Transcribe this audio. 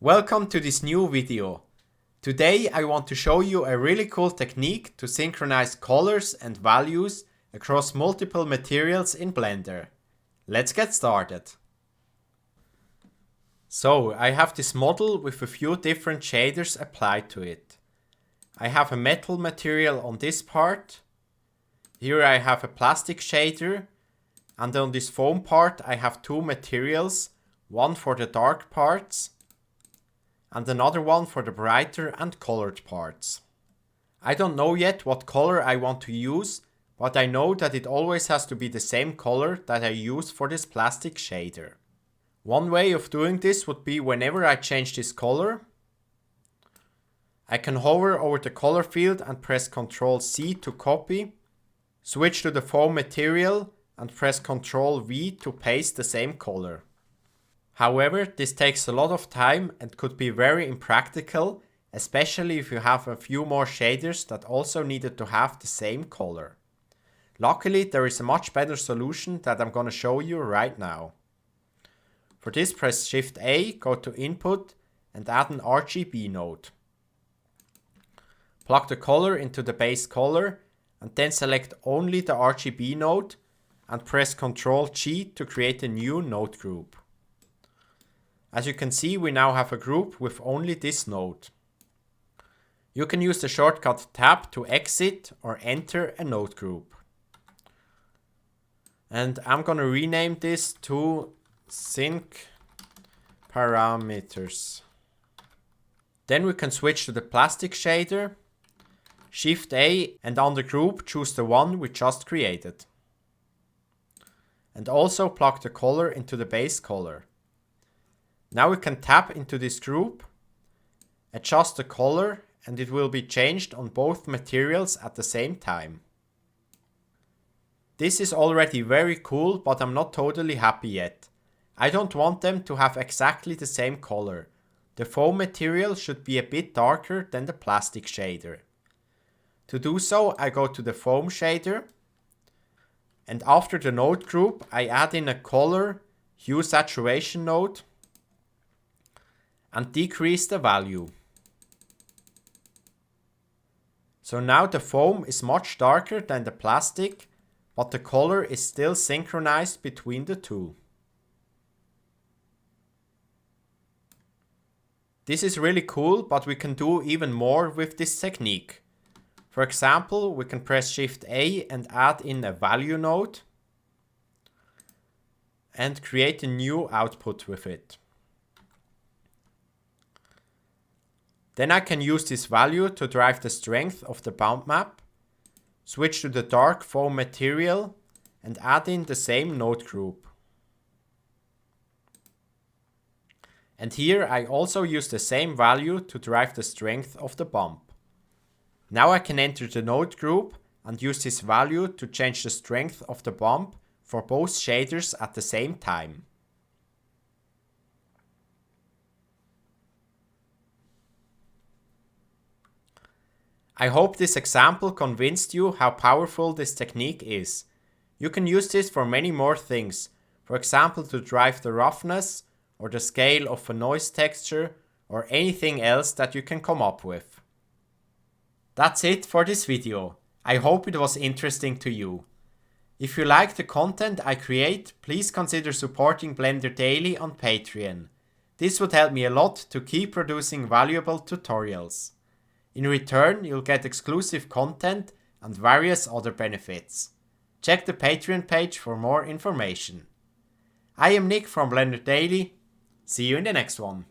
Welcome to this new video. Today I want to show you a really cool technique to synchronize colors and values across multiple materials in Blender. Let's get started. So I have this model with a few different shaders applied to it. I have a metal material on this part. Here I have a plastic shader, and on this foam part I have two materials, one for the dark parts and another one for the brighter and colored parts. I don't know yet what color I want to use, but I know that it always has to be the same color that I use for this plastic shader. One way of doing this would be whenever I change this color, I can hover over the color field and press Ctrl C to copy, switch to the foam material and press Ctrl V to paste the same color. However, this takes a lot of time and could be very impractical, especially if you have a few more shaders that also needed to have the same color. Luckily, there is a much better solution that I'm going to show you right now. For this, press Shift A, go to Input and add an RGB node. Plug the color into the base color and then select only the RGB node and press Ctrl G to create a new node group. As you can see, we now have a group with only this node. You can use the shortcut Tab to exit or enter a node group. And I'm going to rename this to Sync Parameters. Then we can switch to the plastic shader, Shift A, and on the group choose the one we just created. And also plug the color into the base color. Now we can tap into this group, adjust the color, and it will be changed on both materials at the same time. This is already very cool, but I'm not totally happy yet. I don't want them to have exactly the same color. The foam material should be a bit darker than the plastic shader. To do so, I go to the foam shader, and after the node group, I add in a color hue saturation node and decrease the value. So now the foam is much darker than the plastic, but the color is still synchronized between the two. This is really cool, but we can do even more with this technique. For example, we can press Shift A and add in a value node and create a new output with it. Then I can use this value to drive the strength of the bump map, switch to the dark foam material and add in the same node group. And here I also use the same value to drive the strength of the bump. Now I can enter the node group and use this value to change the strength of the bump for both shaders at the same time. I hope this example convinced you how powerful this technique is. You can use this for many more things, for example to drive the roughness or the scale of a noise texture or anything else that you can come up with. That's it for this video. I hope it was interesting to you. If you like the content I create, please consider supporting Blender Daily on Patreon. This would help me a lot to keep producing valuable tutorials. In return, you'll get exclusive content and various other benefits. Check the Patreon page for more information. I am Nick from Blender Daily. See you in the next one.